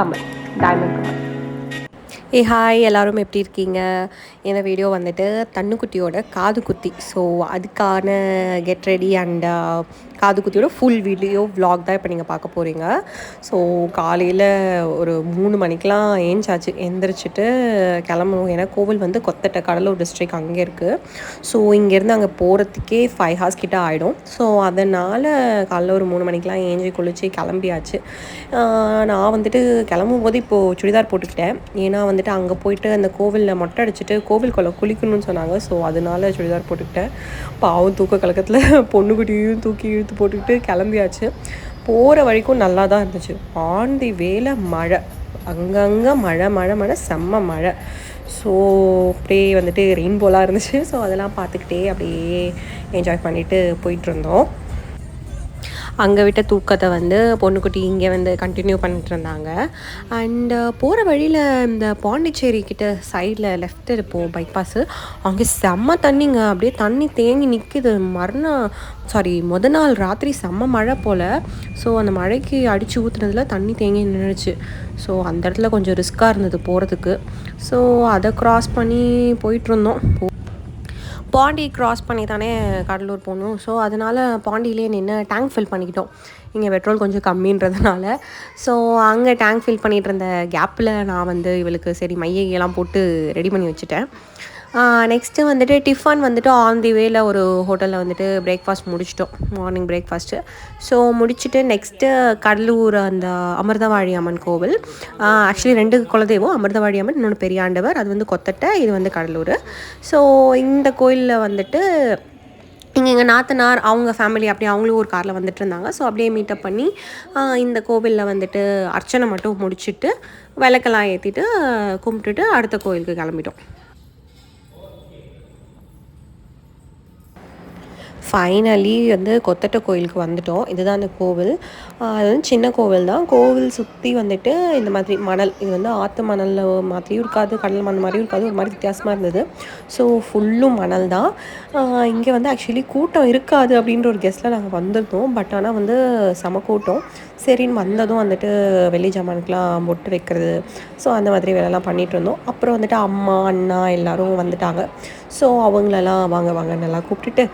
Kamal, diamond Kamal. Hi எல்லோரும் எப்படி இருக்கீங்க? இந்த வீடியோ வந்துட்டு தன்னுக்குட்டியோட காது குத்தி. ஸோ அதுக்கான கெட் ரெடி அண்ட் காது குத்தியோட ஃபுல் வீடியோ விலாக் தான் இப்போ நீங்கள் பார்க்க போகிறீங்க. ஸோ காலையில் ஒரு 3 மணிக்கெலாம் ஏஞ்சாச்சு. எந்திரிச்சிட்டு கிளம்பணும். ஏன்னா கோவில் வந்து கொத்தட்டை, கடலூர் டிஸ்ட்ரிக் அங்கே இருக்குது. ஸோ இங்கேருந்து அங்கே போகிறதுக்கே 5 hours கிட்ட ஆகிடும். ஸோ அதனால் காலைல ஒரு 3 மணிக்கெலாம் ஏஞ்சி குளித்து கிளம்பியாச்சு. நான் வந்துட்டு கிளம்பும் போது இப்போது சுடிதார் போட்டுக்கிட்டேன். ஏன்னா வந்துட்டு அங்கே போயிட்டு அந்த கோவிலில் மொட்டை அடிச்சுட்டு கோவிலுக்குள்ளே குளிக்கணும்னு சொன்னாங்க. ஸோ அதனால சுடிதார் போட்டுக்கிட்டேன். பாவம் தூக்க கலக்கத்தில் பொண்ணுக்குட்டியும் தூக்கி இழுத்து போட்டுக்கிட்டு கிளம்பியாச்சு. போகிற வரைக்கும் நல்லா தான் இருந்துச்சு. ஆன் தி வேல மழை, அங்கங்கே மழை மழை மழை, செம்ம மழை. ஸோ அப்படியே வந்துட்டு ரெயின்போலாம் இருந்துச்சு. ஸோ அதெல்லாம் பார்த்துக்கிட்டே அப்படியே என்ஜாய் பண்ணிவிட்டு போயிட்டுருந்தோம். அங்கே விட்ட தூக்கத்தை வந்து பொண்ணுக்குட்டி இங்கே வந்து கண்டினியூ பண்ணிட்டு இருந்தாங்க. அண்டு போகிற வழியில் இந்த பாண்டிச்சேரி கிட்ட சைடில் லெஃப்ட் இருப்போம் பைபாஸு, அங்கே செம்ம தண்ணிங்க. அப்படியே தண்ணி தேங்கி நிற்கிது. முத நாள் ராத்திரி செம்ம மழை போல். ஸோ அந்த மழைக்கு அடித்து ஊற்றுனதில் தண்ணி தேங்கி நின்றுச்சு. ஸோ அந்த இடத்துல கொஞ்சம் ரிஸ்க்காக இருந்தது போகிறதுக்கு. ஸோ அதை க்ராஸ் பண்ணி போயிட்டுருந்தோம். பாண்டி க்ராஸ் பண்ணி தானே கடலூர் போகணும். ஸோ அதனால் பாண்டியிலே நின்று டேங்க் ஃபில் பண்ணிக்கிட்டோம். இங்கே பெட்ரோல் கொஞ்சம் கம்மின்றதுனால. ஸோ அங்கே டேங்க் ஃபில் பண்ணிகிட்டு இருந்த கேப்பில் நான் வந்து இவளுக்கு சரி மையெல்லாம் போட்டு ரெடி பண்ணி வச்சுட்டேன். நெக்ஸ்ட்டு வந்துட்டு டிஃபன் வந்துட்டு ஆன் தி வேல ஒரு ஹோட்டலில் வந்துட்டு பிரேக்ஃபாஸ்ட் முடிச்சிட்டோம், மார்னிங் பிரேக்ஃபாஸ்ட்டு. ஸோ முடிச்சுட்டு நெக்ஸ்ட்டு கடலூர் அந்த அமிர்தவாழி அம்மன் கோவில். ஆக்சுவலி 2 குலதெய்வம், அமிர்தவாழி அம்மன், இன்னொன்று பெரியாண்டவர், அது வந்து கொத்தட்டை, இது வந்து கடலூர். ஸோ இந்த கோயிலில் வந்துட்டு இங்கே எங்கள் நாத்தனார் அவங்க ஃபேமிலி அப்படியே அவங்களும் ஒரு காரில் வந்துட்டு இருந்தாங்க. ஸோ அப்படியே மீட்டப் பண்ணி இந்த கோவிலில் வந்துட்டு அர்ச்சனை மட்டும் முடிச்சுட்டு விளக்கெல்லாம் ஏற்றிட்டு கும்பிட்டுட்டு அடுத்த கோயிலுக்கு கிளம்பிட்டோம். ஃபைனலி வந்து கொத்தட்டை கோயிலுக்கு வந்துட்டோம். இதுதான் அந்த கோவில். அது வந்து சின்ன கோவில் தான். கோவில் சுற்றி வந்துட்டு இந்த மாதிரி மணல், இது வந்து ஆற்று மணல் மாதிரியும் இருக்காது, கடல் மணல் மாதிரியும் இருக்காது, ஒரு மாதிரி வித்தியாசமாக இருந்தது. ஸோ ஃபுல்லும் மணல் தான். இங்கே வந்து ஆக்சுவலி கூட்டம் இருக்காது அப்படின்ற ஒரு கெஸ்ட்டில் நாங்கள் வந்திருந்தோம். பட் ஆனால் வந்து செம கூட்டம். சரின்னு வந்ததும் வந்துட்டு வெள்ளி ஜாமானுக்கெலாம் பொட்டு வைக்கிறது, ஸோ அந்த மாதிரி வேலைலாம் பண்ணிகிட்டு இருந்தோம். அப்புறம் வந்துட்டு அம்மா அண்ணா எல்லோரும் வந்துட்டாங்க. ஸோ அவங்களெல்லாம் வாங்க வாங்க நல்லா கூப்பிட்டுட்டு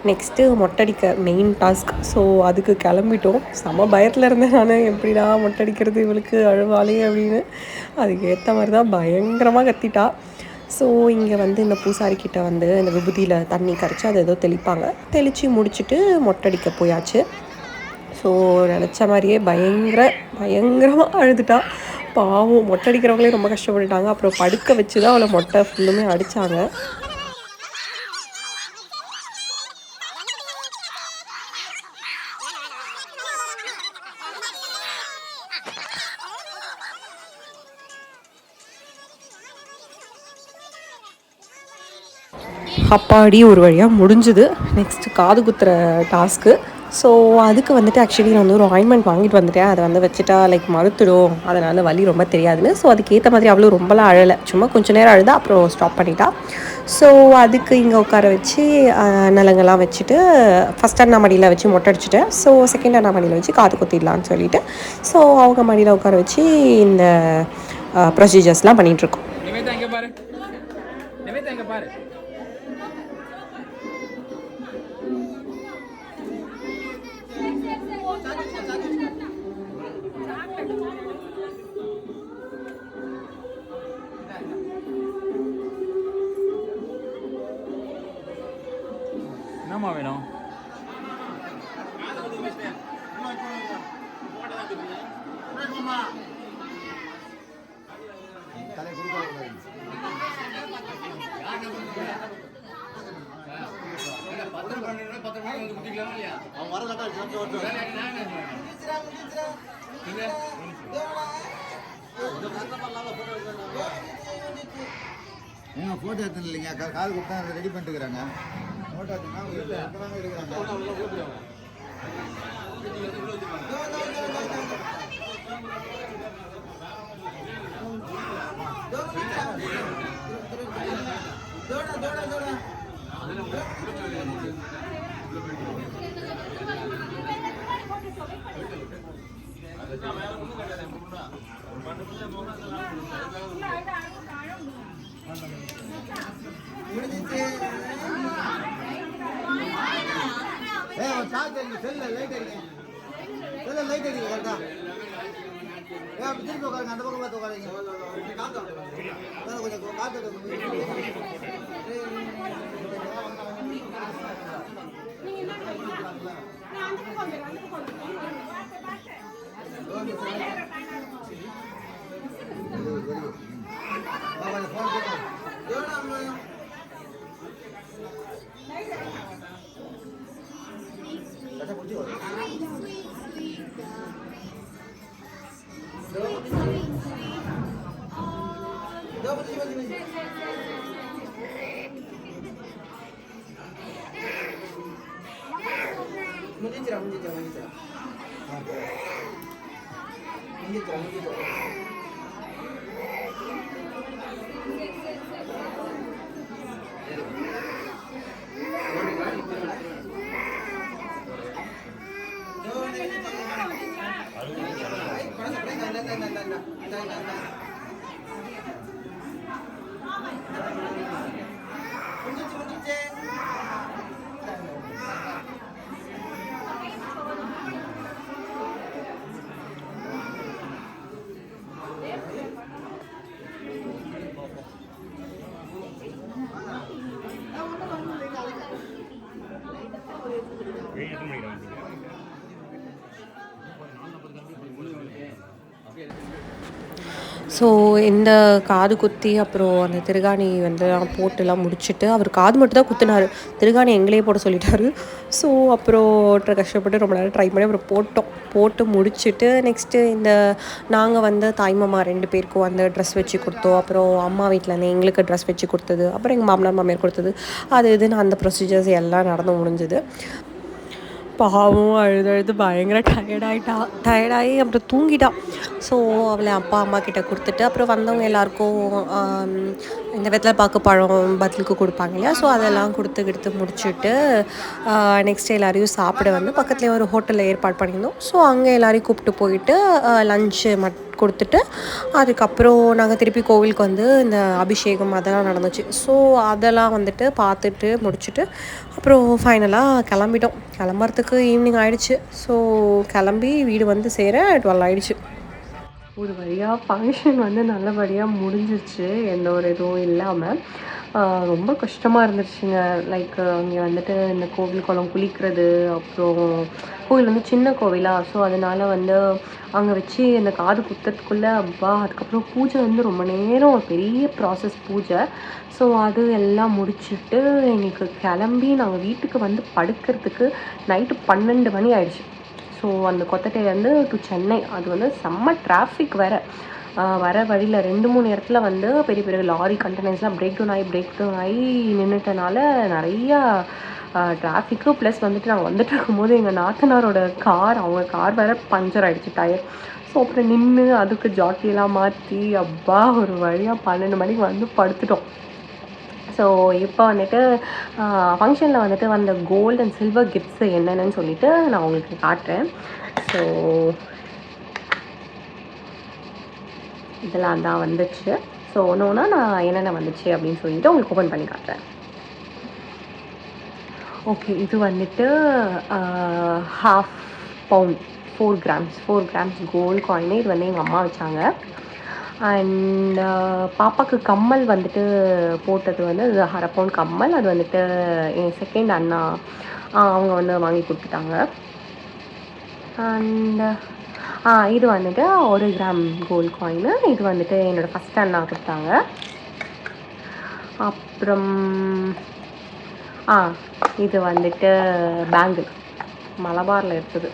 நெக்ஸ்ட்டு மொட்டடிக்க மெயின் டாஸ்க். ஸோ அதுக்கு கிளம்பிட்டோம். செம பயத்தில் இருந்தேன் நான், எப்படிடா மொட்டடிக்கிறது இவளுக்கு அழுவாளே அப்படின்னு. அதுக்கு ஏற்ற மாதிரி தான் பயங்கரமாக கத்திட்டா. ஸோ இங்கே வந்து இந்த பூசாரிக்கிட்ட வந்து இந்த விபூதியில் தண்ணி கரைச்சி அதை ஏதோ தெளிப்பாங்க, தெளித்து முடிச்சுட்டு மொட்டடிக்க போயாச்சு. ஸோ நினச்ச மாதிரியே பயங்கரமாக அழுதுட்டா. பாவம், மொட்டடிக்கிறவங்களே ரொம்ப கஷ்டப்பட்டுட்டாங்க. அப்புறம் படுக்க வச்சு தான் அவளை மொட்டை ஃபுல்லுமே அடித்தாங்க. அப்பாடி ஒரு வழியாக முடிஞ்சுது. நெக்ஸ்ட்டு காது குத்துற டாஸ்க்கு. ஸோ அதுக்கு வந்துட்டு ஆக்சுவலி நான் வந்து ஒரு ஆயின்மெண்ட் வாங்கிட்டு வந்துட்டேன். அதை வந்து வச்சுட்டா மறுத்துடும், அதனால் வலி ரொம்ப தெரியாதுன்னு. ஸோ அதுக்கேற்ற மாதிரி அவ்வளோ ரொம்பலாம் அழலை, சும்மா கொஞ்சம் நேரம் அழுதா, அப்புறம் ஸ்டாப் பண்ணிட்டா. ஸோ அதுக்கு இங்கே உட்கார வச்சு நலங்கெல்லாம் வச்சுட்டு ஃபஸ்ட் அண்ணா மடியில் வச்சு மொட்டை அடிச்சுட்டேன். ஸோ செகண்ட் அண்ணா மடியில் வச்சு காது குத்திடலான்னு சொல்லிவிட்டு ஸோ அவங்க மடியில் உட்கார வச்சு இந்த ப்ரொசீஜர்ஸ்லாம் பண்ணிகிட்ருக்கோம். என்னம்மா வேணும்? போட்டோ எடுத்து இல்லைங்க, கால் கொடுத்தா ரெடி பண்ணிட்டுக்கிறாங்க. போட்டோ எடுக்கிறாங்க. செல்ல லைட் அடிங்க, செல்ல லைட் அடிங்க கரெக்டா. அப்படி திருப்பி உட்காருங்க, அந்த பக்கம் பார்த்து உட்காருங்க. கொஞ்சம் காத்து ஸோ இந்த காது குத்தி அப்புறம் அந்த திருகாணி வந்து போட்டுலாம் முடிச்சுட்டு அவர் காது மட்டும் தான் குத்துனார், திருகாணி எங்களே போட சொல்லிட்டாரு. ஸோ அப்புறம் கஷ்டப்பட்டு ரொம்ப நேரம் ட்ரை பண்ணி அப்புறம் போட்டு முடிச்சுட்டு நெக்ஸ்ட்டு இந்த நாங்கள் வந்து தாய்மாமா 2 பேருக்கும் வந்து ட்ரெஸ் வச்சு கொடுத்தோம். அப்புறம் அம்மா வீட்டிலேருந்து எங்களுக்கு ட்ரெஸ் வச்சு கொடுத்தது, அப்புறம் எங்கள் மாமனார் மாமியார் கொடுத்தது, அது இதுன்னு அந்த ப்ரொசீஜர்ஸ் எல்லாம் நடந்து முடிஞ்சுது. பாவம் அழுது பயங்கர டயர்டாகி அப்புறம் தூங்கிட்டான். ஸோ அவளை அப்பா அம்மா கிட்ட கொடுத்துட்டு அப்புறம் வந்தவங்க எல்லாருக்கும் இந்த வெத்தலை பாக்கு பழம் பதிலுக்கு கொடுப்பாங்க இல்லையா, ஸோ அதெல்லாம் கொடுத்து முடிச்சுட்டு நெக்ஸ்ட் எல்லாரையும் சாப்பிட வந்து பக்கத்துலேயே ஒரு ஹோட்டலில் ஏற்பாடு பண்ணியிருந்தோம். ஸோ அங்கே எல்லாரையும் கூப்பிட்டு போயிட்டு லஞ்சு கொடுத்துட்டு அதுக்கப்புறம் நாங்கள் திருப்பி கோவிலுக்கு வந்து இந்த அபிஷேகம் அதெல்லாம் நடந்துச்சு. ஸோ அதெல்லாம் வந்துட்டு பார்த்துட்டு முடிச்சுட்டு அப்புறம் ஃபைனலாக கிளம்புறதுக்கு ஈவினிங் ஆகிடுச்சு. ஸோ கிளம்பி வீடு வந்து சேர 12 ஆகிடுச்சு. ஒரு வழியாக ஃபங்க்ஷன் வந்து நல்லபடியாக முடிஞ்சிருச்சு, எந்த ஒரு இதுவும் இல்லாமல். ரொம்ப கஷ்டமாக இருந்துச்சுங்க. லைக் அங்கே வந்துட்டு இந்த கோவில் குளம் குளிக்கிறது, அப்புறம் கோவில் வந்து சின்ன கோவிலாக, ஸோ அதனால் வந்து அங்கே வச்சு இந்த காது குத்துறதுக்குள்ளே அப்பா, அதுக்கப்புறம் பூஜை வந்து ரொம்ப நேரம் ஒரு பெரிய ப்ராசஸ் பூஜை. ஸோ அது எல்லாம் முடிச்சுட்டு எங்களுக்கு கிளம்பி நாங்கள் வீட்டுக்கு வந்து படுக்கிறதுக்கு நைட்டு 12 மணி ஆயிடுச்சு. ஸோ அந்த கொத்தட்டையிலேருந்து டு சென்னை, அது வந்து செம்ம டிராஃபிக் வேறு. வர வழியில் 2-3 இடத்துல வந்து பெரிய பெரிய லாரி கண்டெய்னர்ஸ்லாம் பிரேக் டவுன் ஆகி நின்றுட்டனால நிறையா டிராஃபிக்கு. ப்ளஸ் வந்துட்டு நாங்கள் வந்துட்டு இருக்கும்போது எங்கள் நாத்தனாரோட அவங்க கார் வேறு பஞ்சர் ஆகிடுச்சு டயர். ஸோ அப்புறம் நின்று அதுக்கு ஜாக்கியெல்லாம் மாற்றி அப்பா ஒரு வழியாக 12 மணிக்கு வந்து படுத்துட்டோம். ஸோ இப்போ வந்துட்டு ஃபங்க்ஷனில் வந்துட்டு வந்த கோல்டு அண்ட் சில்வர் கிஃப்ட்ஸு என்னென்னு சொல்லிவிட்டு நான் உங்களுக்கு காட்டுறேன். ஸோ இதெல்லாம் தான் வந்துச்சு. ஸோ ஒன்று நான் என்னென்ன வந்துச்சு அப்படின்னு சொல்லிட்டு உங்களுக்கு ஓப்பன் பண்ணி காட்டுறேன். ஓகே, இது வந்துட்டு 1/2 பவுண்ட் 4 கிராம்ஸ் கோல்டு காயினு. இது வந்து எங்கள் அம்மா வச்சாங்க. அண்ட் பாப்பாவுக்கு கம்மல் வந்துட்டு போட்டது வந்து இது 1/2 பவுண்ட் கம்மல். அது வந்துட்டு என் செகண்ட் அண்ணா அவங்க வந்து வாங்கி கொடுத்துட்டாங்க. அண்ட் இது வந்துட்டு 1 கிராம் கோல்டு காயினு. இது வந்துட்டு என்னோடய ஃபஸ்ட் அண்ணா கொடுத்தாங்க. அப்புறம் இது வந்துட்டு பேங்கிள் மலபாரில் இருக்குது.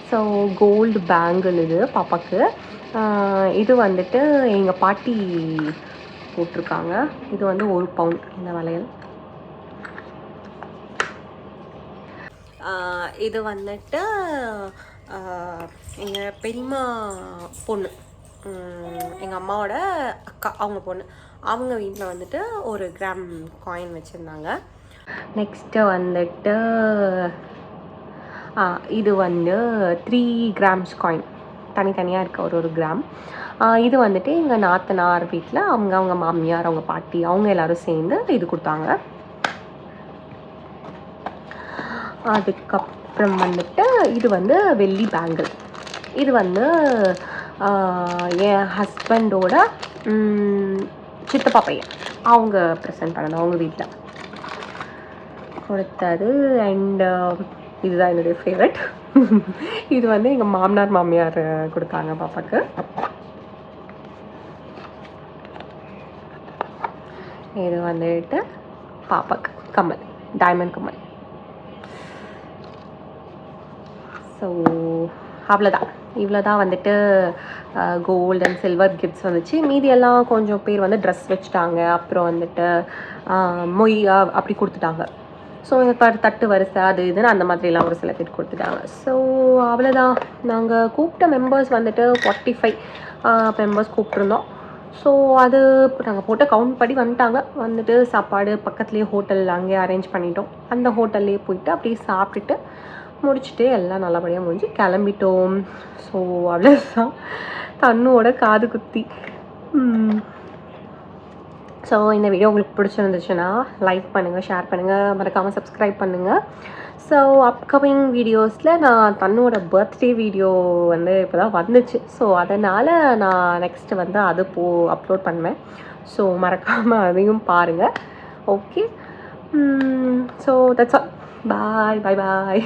ஸோ கோல்டு பேங்கிள் இது பாப்பாவுக்கு. இது வந்துட்டு எங்கள் பாட்டி போட்டிருக்காங்க. இது வந்து 1 பவுண்ட் இந்த வளையல். இது வந்துட்டு எங்கள் பெரியம்மா பொண்ணு, எங்கள் அம்மாவோட அக்கா, அவங்க பொண்ணு, அவங்க வீட்டில் வந்துட்டு 1 கிராம் காயின் வச்சுருந்தாங்க. நெக்ஸ்ட்டு வந்துட்டு இது வந்து 3 கிராம்ஸ் காயின் தனித்தனியாக இருக்க ஒரு கிராம். இது வந்துட்டு எங்கள் நாத்தனார் வீட்டில் அவங்க மாமியார், அவங்க பாட்டி, அவங்க எல்லோரும் சேர்ந்து இது கொடுத்தாங்க. அதுக்கப்புறம் வந்துட்டு இது வந்து வெள்ளி பேங்கிள். இது வந்து என் ஹஸ்பண்டோட சித்தப்பா பையன் அவங்க ப்ரெசென்ட் பண்ணது, அவங்க வீட்டில் கொடுத்தது. அண்ட் இதுதான் என்னுடைய ஃபேவரட். இது வந்து எங்கள் மாமியார் கொடுத்தாங்க பாப்பாவுக்கு. இது வந்துட்டு பாப்பாவுக்கு கம்மல், டைமண்ட் கம்மல். ஸோ அவ்வளோதான், இவ்வளோதான் வந்துட்டு கோல்டு அண்ட் சில்வர் கிஃப்ட்ஸ் வந்துச்சு. மீதியெல்லாம் கொஞ்சம் பேர் வந்து ட்ரெஸ் வச்சுட்டாங்க, அப்புறம் வந்துட்டு மொய் அப்படி கொடுத்துட்டாங்க. ஸோ இப்போ தட்டு வரிசை அது இதுன்னு அந்த மாதிரிலாம் ஒரு சில பேர் கொடுத்துட்டாங்க. ஸோ அவ்வளோதான். நாங்கள் கூப்பிட்ட மெம்பர்ஸ் வந்துட்டு 45 மெம்பர்ஸ் கூப்பிட்ருந்தோம். ஸோ அது நாங்கள் போட்ட கவுண்ட் படி வந்துட்டு சாப்பாடு பக்கத்துலேயே ஹோட்டல் அங்கேயே அரேஞ்ச் பண்ணிட்டோம். அந்த ஹோட்டல்லையே போயிட்டு அப்படியே சாப்பிட்டுட்டு முடிச்சுட்டு எல்லாம் நல்லபடியாக முடிஞ்சு கிளம்பிட்டோம். ஸோ அவ்வளோதான் தன்னுவோட காது குத்தி. ஸோ இந்த வீடியோ உங்களுக்கு பிடிச்சிருந்துச்சுன்னா லைக் பண்ணுங்கள், ஷேர் பண்ணுங்கள், மறக்காமல் சப்ஸ்கிரைப் பண்ணுங்கள். ஸோ அப்கமிங் வீடியோஸில் நான் தன்னோட பர்த்டே வீடியோ வந்து இப்போ தான் வந்துச்சு. ஸோ அதனால் நான் நெக்ஸ்ட்டு வந்து அது அப்லோட் பண்ணுவேன். ஸோ மறக்காமல் அதையும் பாருங்கள். Okay, so that's all. Bye bye bye.